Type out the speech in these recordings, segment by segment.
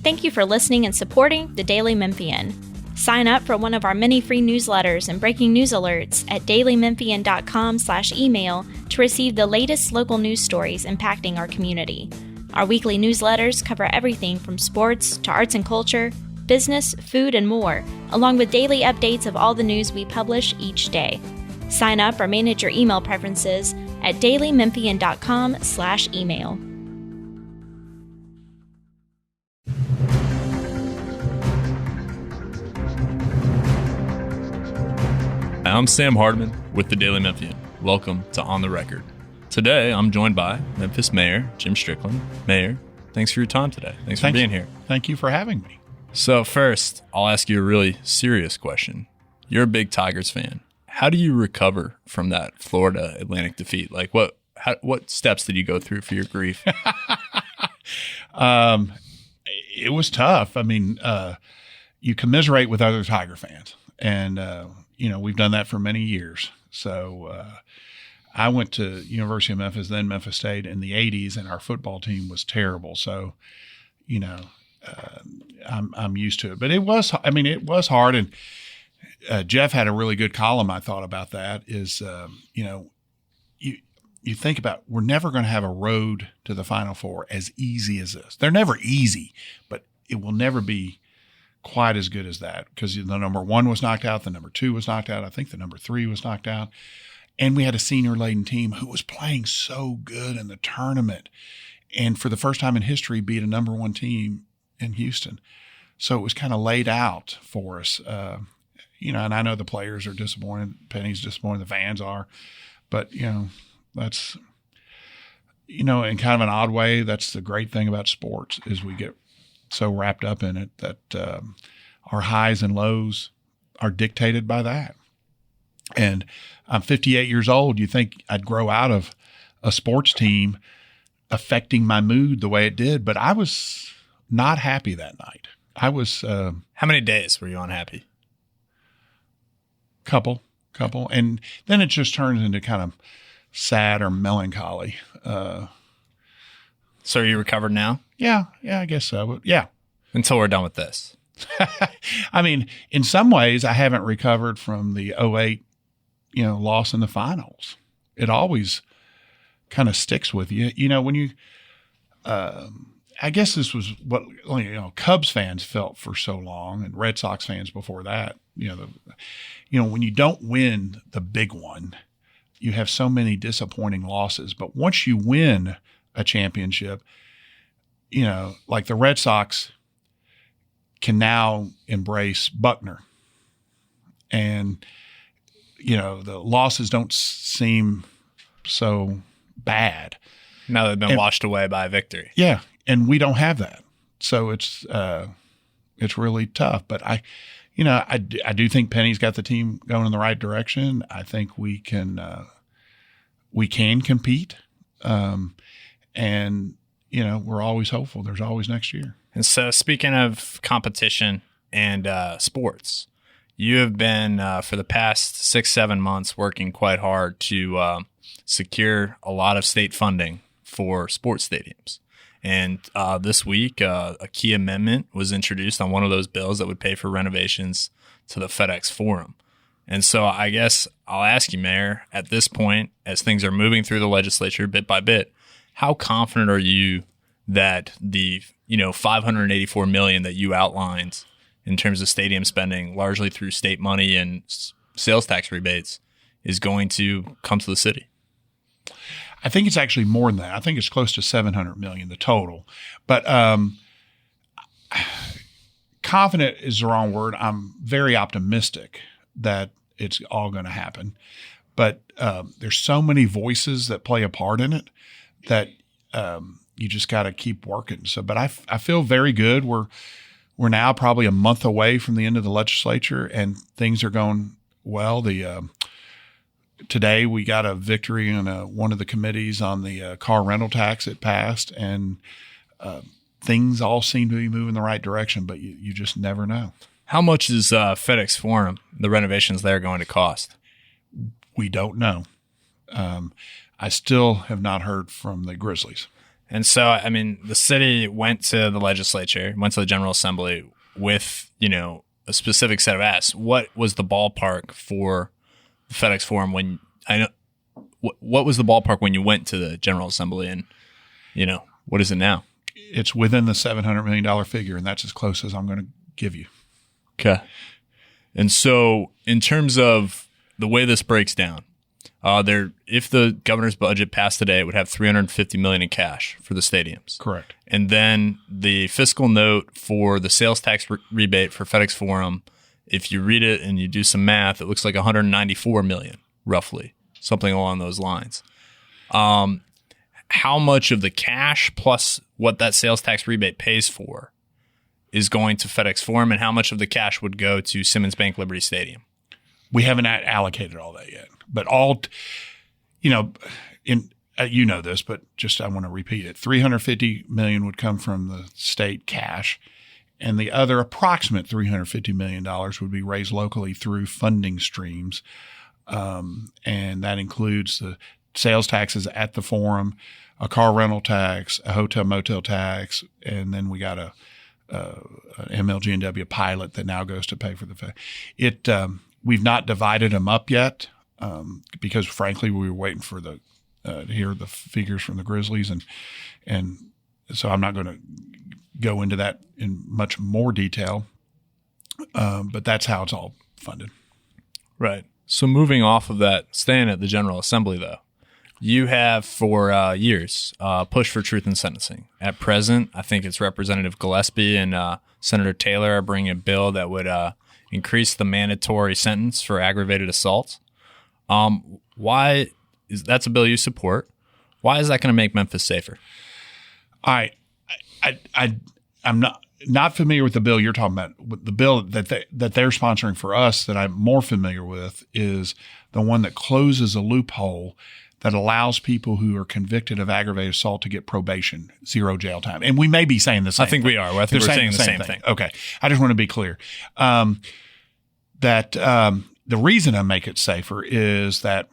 Thank you for listening and supporting the Daily Memphian. Sign up for one of our many free newsletters and breaking news alerts at dailymemphian.com/email to receive the latest local news stories impacting our community. Our weekly newsletters cover everything from sports to arts and culture, business, food, and more, along with daily updates of all the news we publish each day. Sign up or manage your email preferences at dailymemphian.com/email. I'm Sam Hardman with the Daily Memphian. Welcome to On the Record. Today, I'm joined by Memphis Mayor Jim Strickland. Mayor, thanks for your time today. Thanks for being here. Thank you for having me. So first, I'll ask you a really serious question. You're a big Tigers fan. How do you recover from that Florida Atlantic defeat? Like, what steps did you go through for your grief? It was tough. I mean, you commiserate with other Tiger fans, and we've done that for many years. So I went to University of Memphis, then Memphis State in the 80s, and our football team was terrible. So, I'm used to it. But it was hard. And Jeff had a really good column, I thought, about that is, you think about, we're never going to have a road to the Final Four as easy as this. They're never easy, but it will never be quite as good as that because the number 1 was knocked out, the number 2 was knocked out, I think the number 3 was knocked out, and we had a senior-laden team who was playing so good in the tournament, and for the first time in history beat a number 1 team in Houston. So it was kind of laid out for us, and I know the players are disappointed, Penny's disappointed, the fans are, but that's in kind of an odd way, that's the great thing about sports is we get so wrapped up in it that our highs and lows are dictated by that. And I'm 58 years old. You think I'd grow out of a sports team affecting my mood the way it did, but I was not happy that night. I was. How many days were you unhappy? Couple. And then it just turns into kind of sad or melancholy. So are you recovered now? Yeah, I guess so. Yeah. Until we're done with this. I mean, in some ways, I haven't recovered from the 2008, loss in the finals. It always kind of sticks with you. When you, I guess this was what, Cubs fans felt for so long and Red Sox fans before that, when you don't win the big one, you have so many disappointing losses. But once you win a championship, like the Red Sox can now embrace Buckner. And, the losses don't seem so bad. Now they've been washed away by a victory. Yeah. And we don't have that. So it's really tough. But I do think Penny's got the team going in the right direction. I think we can compete. And we're always hopeful. There's always next year. And so speaking of competition and sports, you have been for the past 6-7 months working quite hard to secure a lot of state funding for sports stadiums. And this week, a key amendment was introduced on one of those bills that would pay for renovations to the FedEx Forum. And so I guess I'll ask you, Mayor, at this point, as things are moving through the legislature bit by bit, how confident are you that the $584 million that you outlined in terms of stadium spending, largely through state money and sales tax rebates, is going to come to the city? I think it's actually more than that. I think it's close to $700 million, the total. But confident is the wrong word. I'm very optimistic that it's all going to happen. But there's so many voices that play a part in it that you just got to keep working. So, but I feel very good. We're now probably a month away from the end of the legislature, and things are going well. Today we got a victory on one of the committees on the car rental tax. It passed, and things all seem to be moving in the right direction, but you just never know. How much is FedEx Forum, the renovations there, going to cost? We don't know. I still have not heard from the Grizzlies. And so, I mean, the city went to the legislature, went to the General Assembly with, a specific set of asks. What was the ballpark for the FedEx Forum what was the ballpark when you went to the General Assembly, and, what is it now? It's within the $700 million figure, and that's as close as I'm going to give you. Okay. And so in terms of the way this breaks down, if the governor's budget passed today, it would have $350 million in cash for the stadiums. Correct. And then the fiscal note for the sales tax rebate for FedEx Forum, if you read it and you do some math, it looks like $194 million, roughly, something along those lines. How much of the cash plus what that sales tax rebate pays for is going to FedEx Forum, and how much of the cash would go to Simmons Bank Liberty Stadium? We haven't allocated all that yet, but this, but just I want to repeat it. $350 million would come from the state cash, and the other approximate $350 million would be raised locally through funding streams, and that includes the sales taxes at the Forum, a car rental tax, a hotel motel tax, and then we got an MLG&W pilot that now goes to pay for the we've not divided them up yet because, frankly, we were waiting for to hear the figures from the Grizzlies, and so I'm not going to go into that in much more detail, but that's how it's all funded. Right. So moving off of that, staying at the General Assembly, though, you have for years pushed for truth in sentencing. At present, I think it's Representative Gillespie and Senator Taylor are bringing a bill that would increase the mandatory sentence for aggravated assault. That's a bill you support. Why is that going to make Memphis safer? I'm not familiar with the bill you're talking about. The bill that they're sponsoring for us that I'm more familiar with is the one that closes a loophole that allows people who are convicted of aggravated assault to get probation, 0 jail time. And we may be saying the same thing. I think we are. I think we're saying the same thing. Okay. I just want to be clear. That the reason I make it safer is that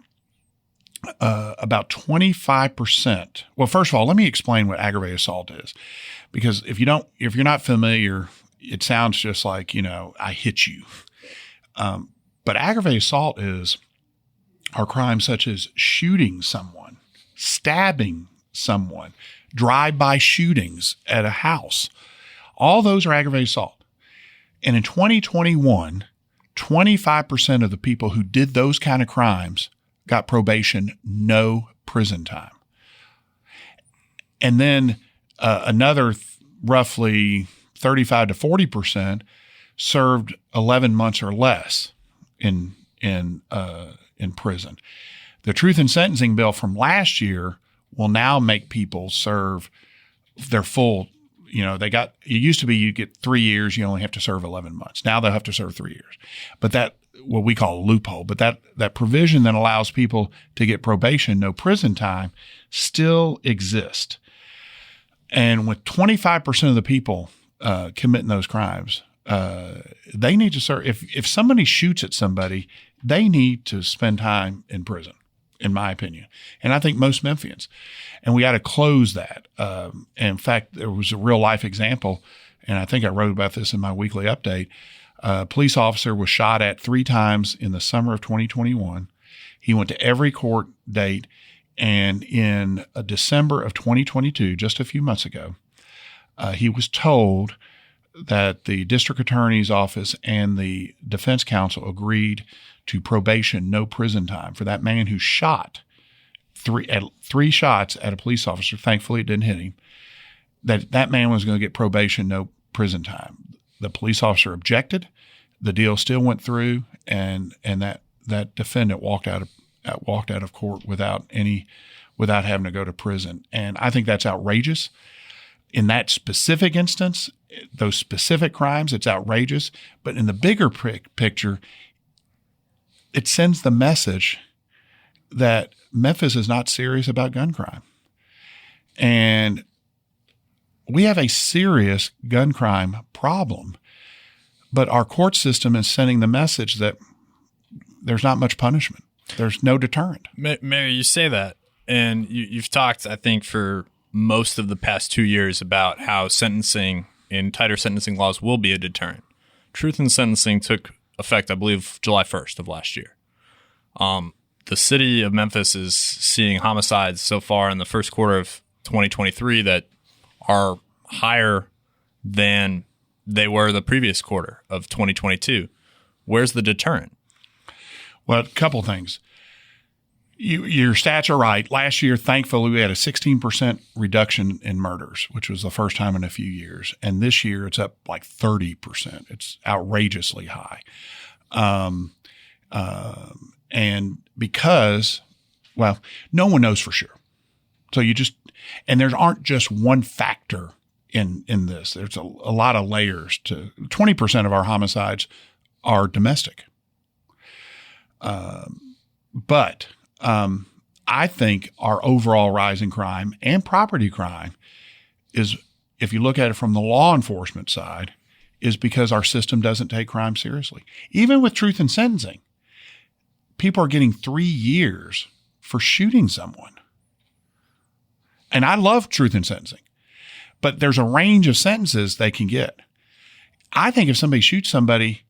about 25%. Well, first of all, let me explain what aggravated assault is, because if you're not familiar, it sounds just like I hit you. But aggravated assault are crimes such as shooting someone, stabbing someone, drive-by shootings at a house. All those are aggravated assault. And in 2021, 25% of the people who did those kind of crimes got probation, no prison time. And then another roughly 35 to 40% served 11 months or less in prison. The truth in sentencing bill from last year will now make people serve their full. It used to be you get 3 years, you only have to serve 11 months. Now they'll have to serve 3 years. But that, what we call a loophole, but that provision that allows people to get probation, no prison time, still exists. And with 25% of the people committing those crimes, they need to serve. If somebody shoots at somebody, they need to spend time in prison, in my opinion. And I think most Memphians. And we got to close that. And in fact, there was a real life example, and I think I wrote about this in my weekly update. A police officer was shot at 3 times in the summer of 2021. He went to every court date. And in December of 2022, just a few months ago, he was told that the district attorney's office and the defense counsel agreed to probation, no prison time for that man who shot three shots at a police officer. Thankfully, it didn't hit him. That man was going to get probation, no prison time. The police officer objected. The deal still went through, and that defendant walked out of court without having to go to prison. And I think that's outrageous. In that specific instance, those specific crimes, it's outrageous. But in the bigger picture, it sends the message that Memphis is not serious about gun crime. And we have a serious gun crime problem. But our court system is sending the message that there's not much punishment. There's no deterrent. Mayor, you say that, and you've talked, I think, for most of the past 2 years about how sentencing and tighter sentencing laws will be a deterrent. Truth in sentencing took effect, I believe, July 1st of last year. The city of Memphis is seeing homicides so far in the first quarter of 2023 that are higher than they were the previous quarter of 2022. Where's the deterrent? Well, a couple things. Your stats are right. Last year, thankfully, we had a 16% reduction in murders, which was the first time in a few years. And this year, it's up like 30%. It's outrageously high. And because, well, no one knows for sure. So and there aren't just one factor in this. There's a lot of layers to 20% of our homicides are domestic. But I think our overall rise in crime and property crime is, if you look at it from the law enforcement side, is because our system doesn't take crime seriously. Even with truth in sentencing, people are getting 3 years for shooting someone. And I love truth in sentencing, but there's a range of sentences they can get. I think if somebody shoots somebody,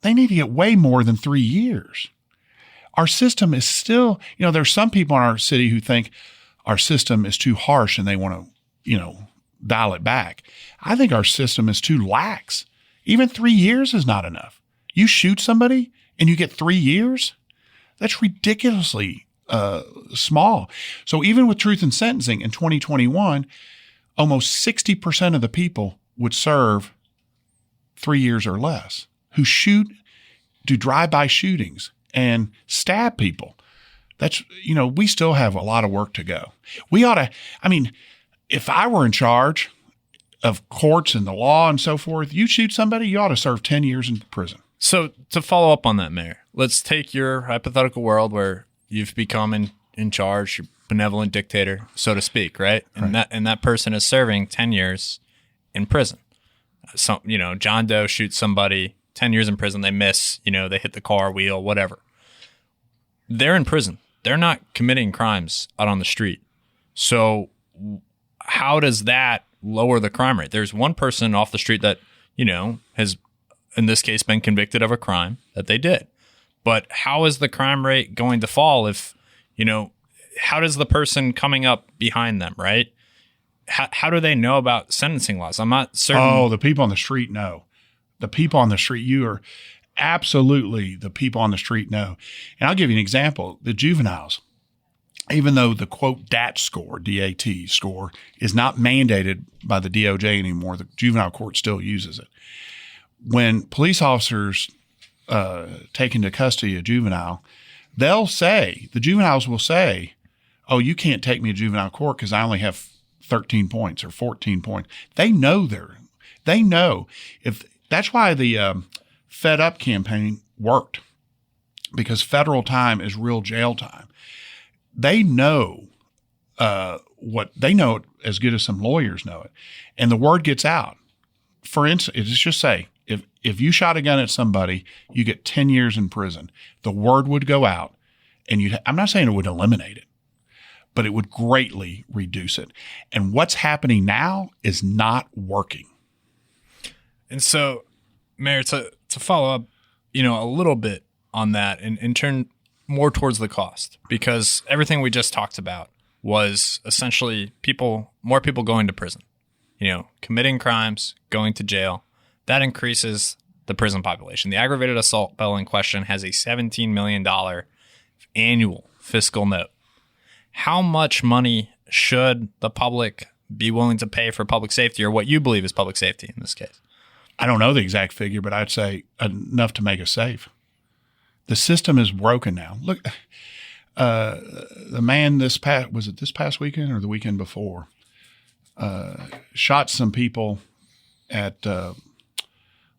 they need to get way more than 3 years. Our system is still, there's some people in our city who think our system is too harsh and they want to, dial it back. I think our system is too lax. Even 3 years is not enough. You shoot somebody and you get 3 years? That's ridiculously small. So even with truth in sentencing in 2021, almost 60% of the people would serve 3 years or less who do drive-by shootings and stab people. That's, we still have a lot of work to go. We ought to, if I were in charge of courts and the law and so forth, you shoot somebody, you ought to serve 10 years in prison. So to follow up on that, Mayor, let's take your hypothetical world where you've become in charge, you're benevolent dictator, so to speak, right? And that person is serving 10 years in prison. So, John Doe shoots somebody, 10 years in prison, they miss, they hit the car wheel, whatever. They're in prison. They're not committing crimes out on the street. So how does that lower the crime rate? There's one person off the street that, has, in this case, been convicted of a crime that they did. But how is the crime rate going to fall if, how does the person coming up behind them, right? How do they know about sentencing laws? I'm not certain. Oh, the people on the street know. The people on the street, you are absolutely the people on the street know. And I'll give you an example. The juveniles, even though the quote DAT score, D-A-T score, is not mandated by the DOJ anymore, the juvenile court still uses it. When police officers take into custody a juvenile, the juveniles will say, oh, you can't take me to juvenile court because I only have 13 points or 14 points. They know that's why the Fed Up campaign worked, because federal time is real jail time. They know what they know as good as some lawyers know it, and the word gets out. For instance, let's just say if you shot a gun at somebody, you get 10 years in prison. The word would go out, and I'm not saying it would eliminate it, but it would greatly reduce it. And what's happening now is not working. And so, Mayor, to follow up, a little bit on that and turn more towards the cost, because everything we just talked about was essentially more people going to prison, committing crimes, going to jail. That increases the prison population. The aggravated assault bill in question has a $17 million annual fiscal note. How much money should the public be willing to pay for public safety, or what you believe is public safety in this case? I don't know the exact figure, but I'd say enough to make us safe. The system is broken now. Look, the man this past weekend or the weekend before, shot some people at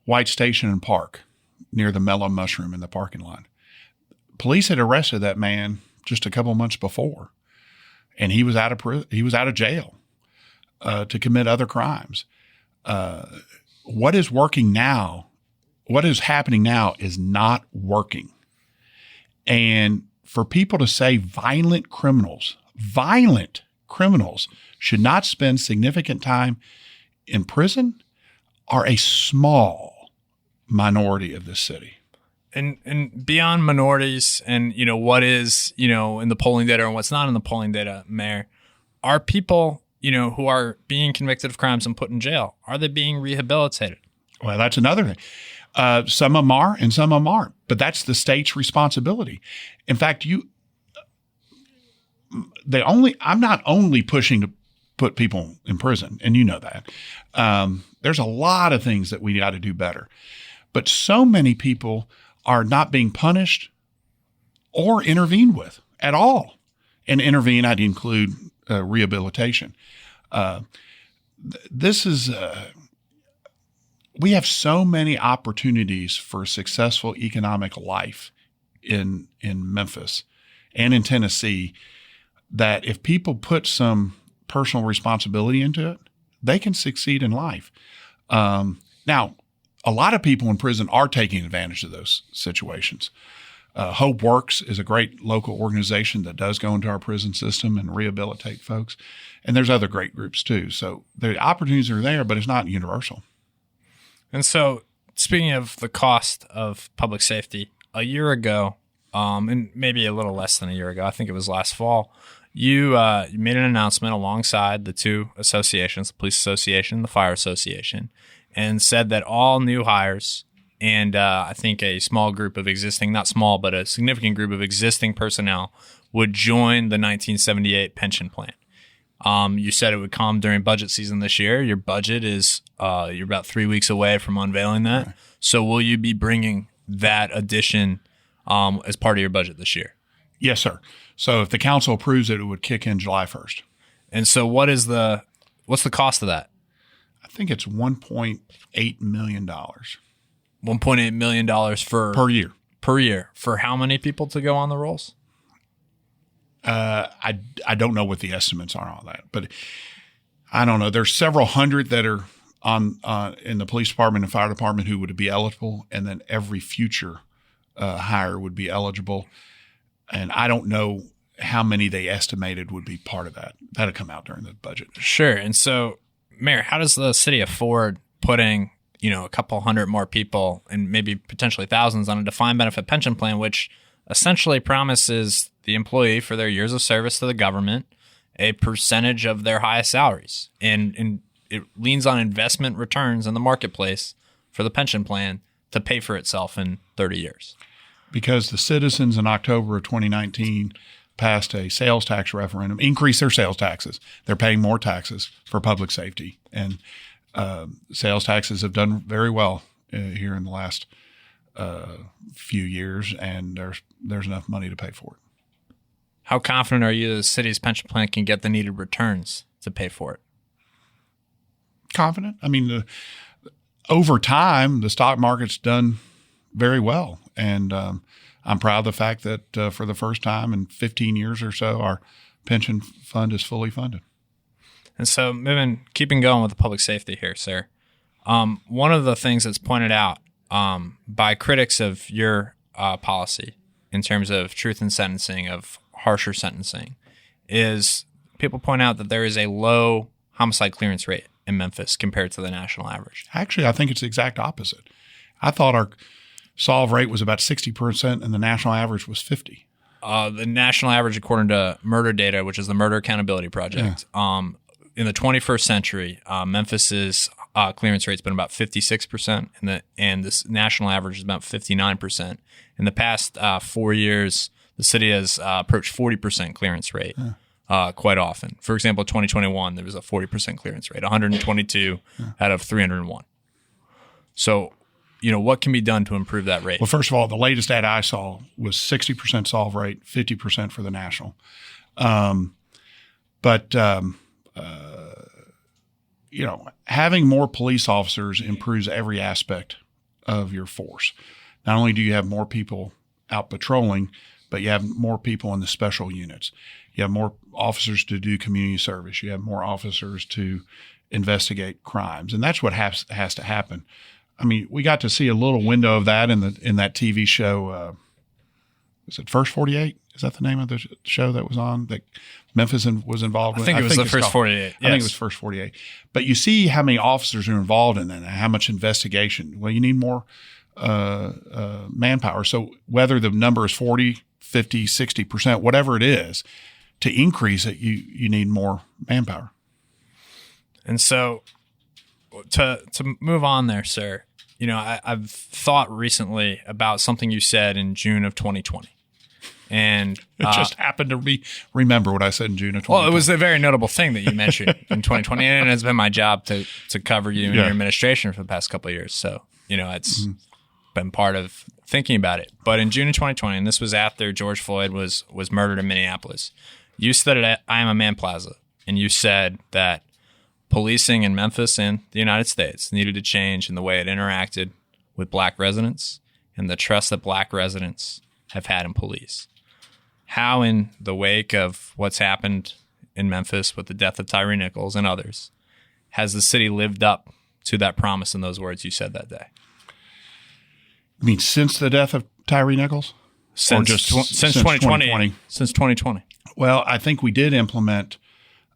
White Station and Park near the Mellow Mushroom in the parking lot. Police had arrested that man just a couple months before, and he was out of jail to commit other crimes. What is working now, what is happening now is not working. And for people to say violent criminals criminals should not spend significant time in prison are a small minority of this city. And beyond minorities and, what is, in the polling data and what's not in the polling data, Mayor, are people, who are being convicted of crimes and put in jail, are they being rehabilitated? Well, that's another thing. Some of them are and some of them aren't, but that's the state's responsibility. In fact, I'm not only pushing to put people in prison, and you know that. There's a lot of things that we got to do better. But so many people are not being punished or intervened with at all. And intervene, I'd include rehabilitation. We have so many opportunities for successful economic life in Memphis and in Tennessee that if people put some personal responsibility into it, they can succeed in life. Now, a lot of people in prison are taking advantage of those situations. Hope Works is a great local organization that does go into our prison system and rehabilitate folks. And there's other great groups too. So the opportunities are there, but it's not universal. And so speaking of the cost of public safety, a year ago, and maybe a little less than a year ago, I think it was last fall, you made an announcement alongside the two associations, the Police Association and the Fire Association, and said that all new hires and I think a small group of existing, not small, but a significant group of existing personnel would join the 1978 pension plan. You said it would come during budget season this year. Your budget is you're about 3 weeks away from unveiling that. Right. So will you be bringing that addition as part of your budget this year? Yes, sir. So if the council approves it, it would kick in July 1st. And so what's the cost of that? I think it's $1.8 million. $1.8 million for per year for how many people to go on the rolls? I don't know what the estimates are on that, but I don't know. There's several hundred that are on in the police department and fire department who would be eligible, and then every future hire would be eligible. And I don't know how many they estimated would be part of that. That'll come out during the budget. Sure. And so, Mayor, how does the city afford putting a couple hundred more people and maybe potentially thousands on a defined benefit pension plan, which essentially promises the employee for their years of service to the government a percentage of their highest salaries. And it leans on investment returns in the marketplace for the pension plan to pay for itself in 30 years. Because the citizens in October of 2019 passed a sales tax referendum, increased their sales taxes. They're paying more taxes for public safety. And sales taxes have done very well here in the last few years, and there's enough money to pay for it. How confident are you the city's pension plan can get the needed returns to pay for it? Confident. I mean, over time, the stock market's done very well, and I'm proud of the fact that for the first time in 15 years or so, our pension fund is fully funded. And so, keeping going with the public safety here, sir, one of the things that's pointed out by critics of your policy in terms of truth in sentencing, of harsher sentencing, is people point out that there is a low homicide clearance rate in Memphis compared to the national average. Actually, I think it's the exact opposite. I thought our solve rate was about 60% and the national average was 50%. The national average, according to Murder Data, which is the Murder Accountability Project, in the 21st century, Memphis's clearance rate's been about 56%, and this national average is about 59%. In the past 4 years, the city has approached 40% clearance rate quite often. For example, 2021, there was a 40% clearance rate, 122 out of 301. So, what can be done to improve that rate? Well, first of all, the latest data I saw was 60% solve rate, 50% for the national. Having more police officers improves every aspect of your force. Not only do you have more people out patrolling, but you have more people in the special units. You have more officers to do community service. You have more officers to investigate crimes. And that's what has to happen. I mean, we got to see a little window of that in that TV show. Was it First 48? Is that the name of the show that was on that Memphis was involved with? I think it was the first 48. Yes. I think it was first 48. But you see how many officers are involved in that and how much investigation. Well, you need more manpower. So whether the number is 40, 50, 60%, whatever it is, to increase it, you need more manpower. And so to move on there, sir, I've thought recently about something you said in June of 2020. And it just happened to remember what I said in June of 2020. Well, it was a very notable thing that you mentioned in 2020, and it's been my job to cover you and your administration for the past couple of years. So, it's been part of thinking about it. But in June of 2020, and this was after George Floyd was murdered in Minneapolis, you stood at I Am a Man Plaza, and you said that policing in Memphis and the United States needed to change in the way it interacted with black residents and the trust that black residents have had in police. How, in the wake of what's happened in Memphis with the death of Tyre Nichols and others, has the city lived up to that promise and those words you said that day? I mean, since the death of Tyre Nichols? Since 2020. Since 2020. Well, I think we did implement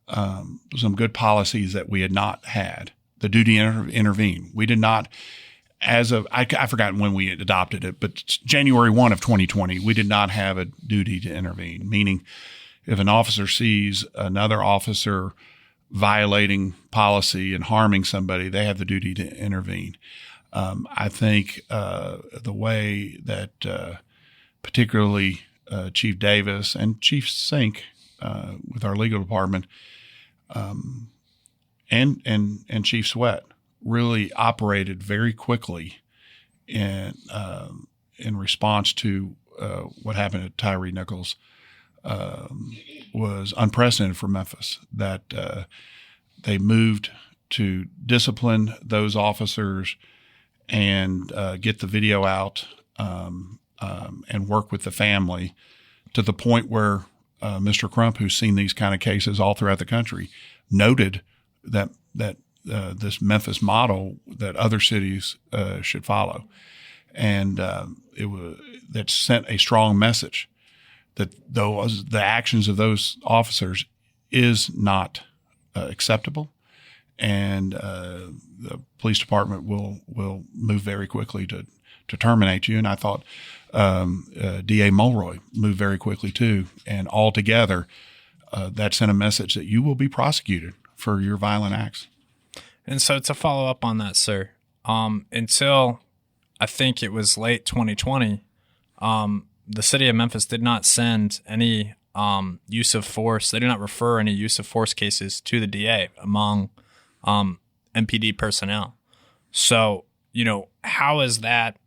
some good policies that we had not had. The duty to intervene. We did not, I've forgotten when we adopted it, but January 1 of 2020, we did not have a duty to intervene, meaning if an officer sees another officer violating policy and harming somebody, they have the duty to intervene. I think the way that particularly Chief Davis and Chief Sink with our legal department and Chief Sweat really operated very quickly in response to what happened at Tyre Nichols was unprecedented for Memphis. That they moved to discipline those officers and get the video out and work with the family to the point where Mr. Crump, who's seen these kind of cases all throughout the country, noted that this Memphis model that other cities should follow, and that sent a strong message that the actions of those officers is not acceptable, and the police department will move very quickly to terminate you. And I thought DA Mulroy moved very quickly too, and altogether that sent a message that you will be prosecuted for your violent acts. And so to follow up on that, sir, until I think it was late 2020, the city of Memphis did not send any use of force. They did not refer any use of force cases to the DA among MPD personnel. So, how is that,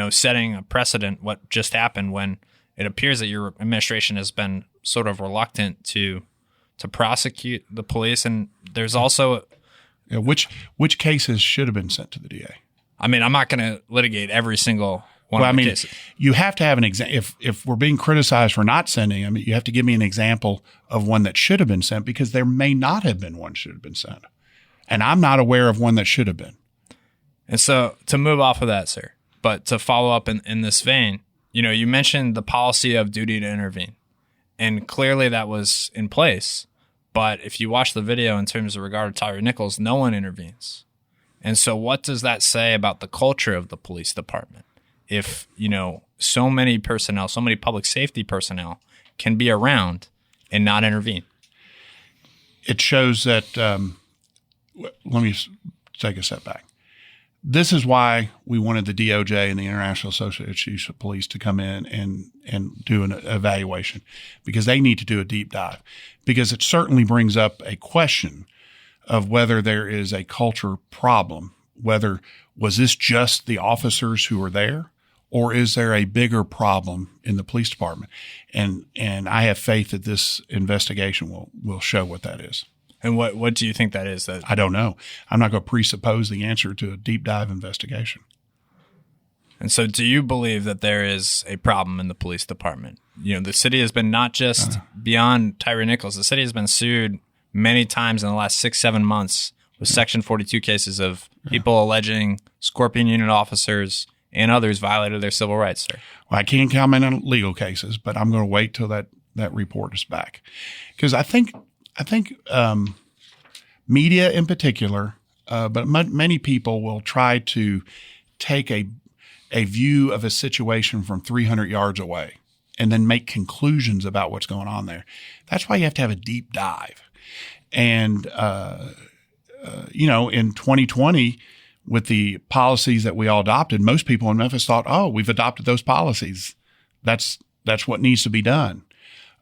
setting a precedent, what just happened when it appears that your administration has been sort of reluctant to prosecute the police? And there's also which cases should have been sent to the DA? I mean, I'm not going to litigate every single one of the cases. You have to have an example. If we're being criticized for not sending, you have to give me an example of one that should have been sent, because there may not have been one should have been sent. And I'm not aware of one that should have been. And so to move off of that, sir, but to follow up in this vein, you mentioned the policy of duty to intervene, and clearly that was in place. But if you watch the video in terms of regard to Tyre Nichols, no one intervenes. And so what does that say about the culture of the police department? If, so many personnel, so many public safety personnel can be around and not intervene. It shows that, let me take a step back. This is why we wanted the DOJ and the International Association of Police to come in and do an evaluation, because they need to do a deep dive, because it certainly brings up a question of whether there is a culture problem, whether was this just the officers who were there, or is there a bigger problem in the police department? And I have faith that this investigation will show what that is. And what do you think that is? I don't know. I'm not going to presuppose the answer to a deep dive investigation. And so do you believe that there is a problem in the police department? The city has been not just beyond Tyre Nichols. The city has been sued many times in the last 6-7 months with Section 42 cases of people alleging Scorpion Unit officers and others violated their civil rights, sir? Well, I can't comment on legal cases, but I'm going to wait till that report is back, because I think media in particular, but many people will try to take a view of a situation from 300 yards away and then make conclusions about what's going on there. That's why you have to have a deep dive. And, in 2020, with the policies that we all adopted, most people in Memphis thought, oh, we've adopted those policies. That's what needs to be done.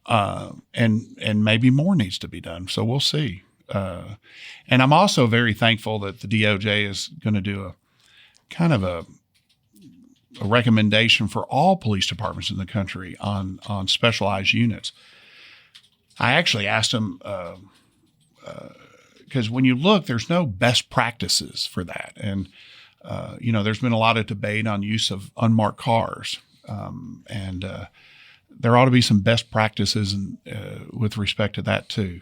And maybe more needs to be done. So we'll see. And I'm also very thankful that the DOJ is going to do a kind of a recommendation for all police departments in the country on specialized units. I actually asked them, because when you look, there's no best practices for that. And, there's been a lot of debate on use of unmarked cars. And there ought to be some best practices with respect to that too.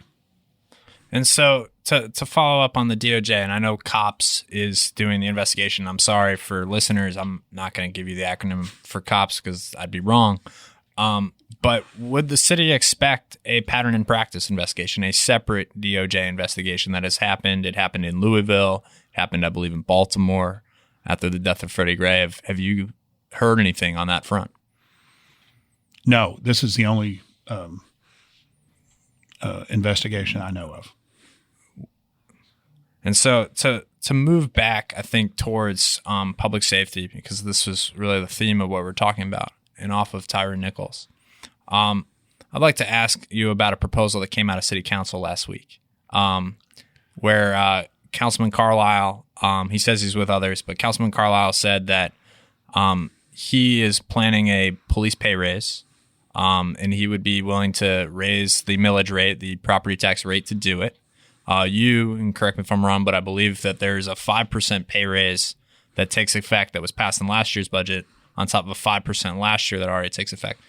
And so to follow up on the DOJ, and I know COPS is doing the investigation. I'm sorry for listeners. I'm not going to give you the acronym for COPS because I'd be wrong. But would the city expect a pattern and practice investigation, a separate DOJ investigation that has happened? It happened in Louisville. It happened, I believe, in Baltimore after the death of Freddie Gray. Have you heard anything on that front? No, this is the only investigation I know of. And so to move back, I think, towards public safety, because this was really the theme of what we're talking about, and off of Tyre Nichols, I'd like to ask you about a proposal that came out of City Council last week, where Councilman Carlisle, he says he's with others, but Councilman Carlisle said that he is planning a police pay raise, and he would be willing to raise the millage rate, the property tax rate, to do it. You, and correct me if I'm wrong, but I believe that there's a 5% pay raise that takes effect that was passed in last year's budget on top of a 5% last year that already takes effect.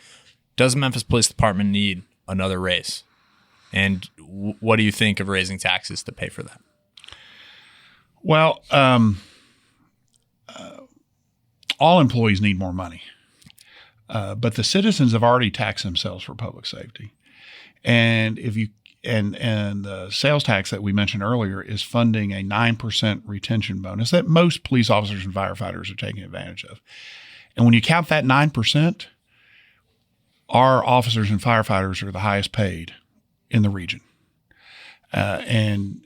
Does Memphis Police Department need another raise? And what do you think of raising taxes to pay for that? Well, all employees need more money. But the citizens have already taxed themselves for public safety. And if you and the sales tax that we mentioned earlier is funding a 9% retention bonus that most police officers and firefighters are taking advantage of. And when you count that 9%, our officers and firefighters are the highest paid in the region. And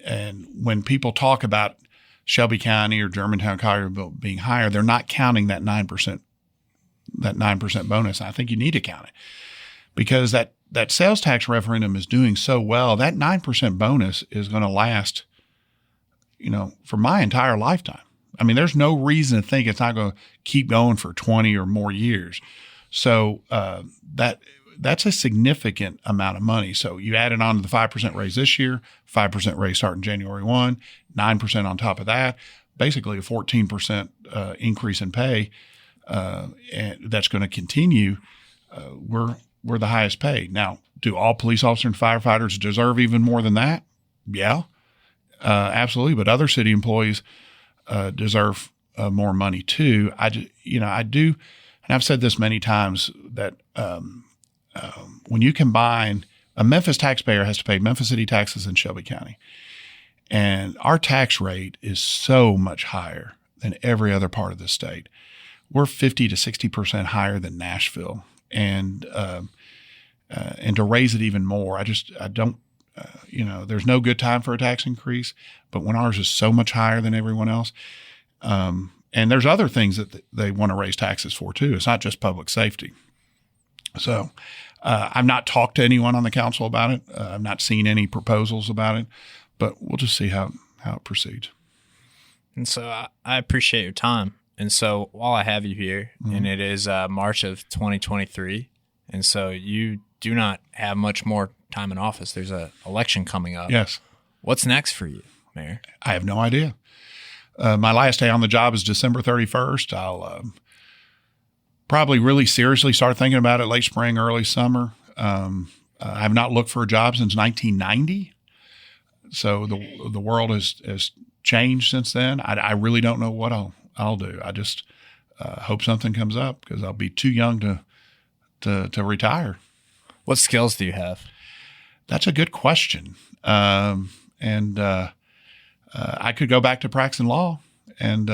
when people talk about Shelby County or Germantown, Collierville being higher, they're not counting that 9% bonus. I think you need to count it, because that sales tax referendum is doing so well. That 9% bonus is going to last, for my entire lifetime. I mean, there's no reason to think it's not going to keep going for 20 or more years. So that's a significant amount of money. So you add it on to the 5% raise this year, 5% raise starting January 1, 9% on top of that, basically a 14% increase in pay. And that's going to continue. We're the highest paid. Now, do all police officers and firefighters deserve even more than that? Yeah, absolutely. But other city employees deserve more money too. I do, and I've said this many times, that when you combine, a Memphis taxpayer has to pay Memphis City taxes in Shelby County, and our tax rate is so much higher than every other part of the state. We're 50 to 60% higher than Nashville, and to raise it even more, I don't, there's no good time for a tax increase, but when ours is so much higher than everyone else, and there's other things that they want to raise taxes for too. It's not just public safety. So I've not talked to anyone on the council about it. I've not seen any proposals about it, but we'll just see how it proceeds. And so I appreciate your time. And so while I have you here, and it is March of 2023, and so you do not have much more time in office. There's an election coming up. Yes. What's next for you, Mayor? I have no idea. My last day on the job is December 31st. I'll probably really seriously start thinking about it late spring, early summer. I have not looked for a job since 1990. So the world has changed since then. I really don't know what I'll do. I just hope something comes up because I'll be too young to retire. What skills do you have? That's a good question. I could go back to practicing law, and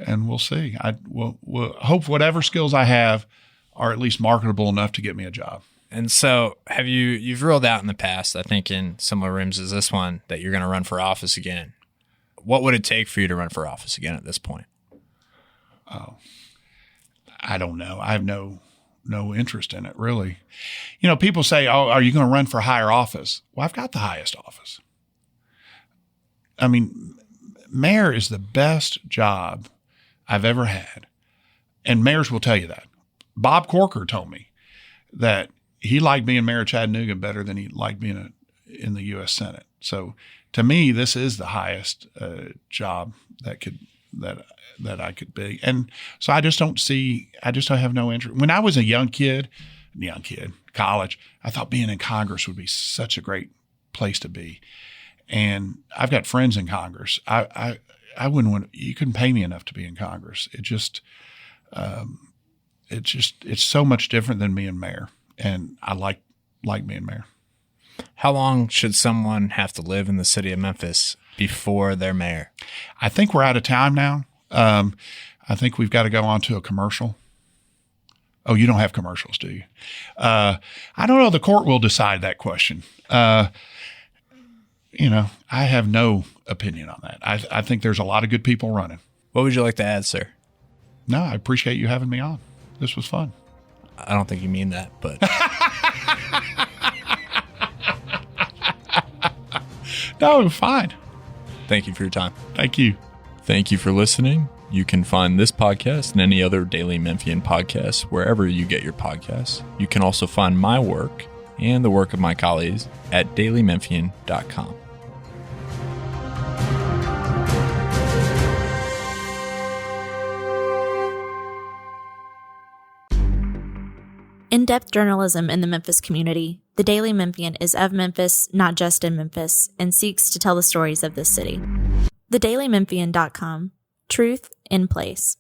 we'll see. We'll hope whatever skills I have are at least marketable enough to get me a job. And so you've ruled out in the past, I think in similar rooms as this one, that you're going to run for office again. What would it take for you to run for office again at this point? Oh, I don't know. I have no interest in it, really. People say, "Oh, are you going to run for higher office?" Well, I've got the highest office. I mean, mayor is the best job I've ever had. And mayors will tell you that. Bob Corker told me that he liked being mayor of Chattanooga better than he liked being in the U.S. Senate. So to me, this is the highest job that I could be. And so I just don't have no interest. When I was a young kid, college, I thought being in Congress would be such a great place to be. And I've got friends in Congress. I wouldn't want, you couldn't pay me enough to be in Congress. It's so much different than being mayor. And I like being mayor. How long should someone have to live in the city of Memphis before they're mayor? I think we're out of time now. I think we've got to go on to a commercial. Oh, you don't have commercials, do you? I don't know. The court will decide that question. I have no opinion on that. I think there's a lot of good people running. What would you like to add, sir? No, I appreciate you having me on. This was fun. I don't think you mean that, but. No, fine. Thank you for your time. Thank you. Thank you for listening. You can find this podcast and any other Daily Memphian podcasts wherever you get your podcasts. You can also find my work and the work of my colleagues at dailymemphian.com. In-depth journalism in the Memphis community, the Daily Memphian is of Memphis, not just in Memphis, and seeks to tell the stories of this city. TheDailyMemphian.com. Truth in place.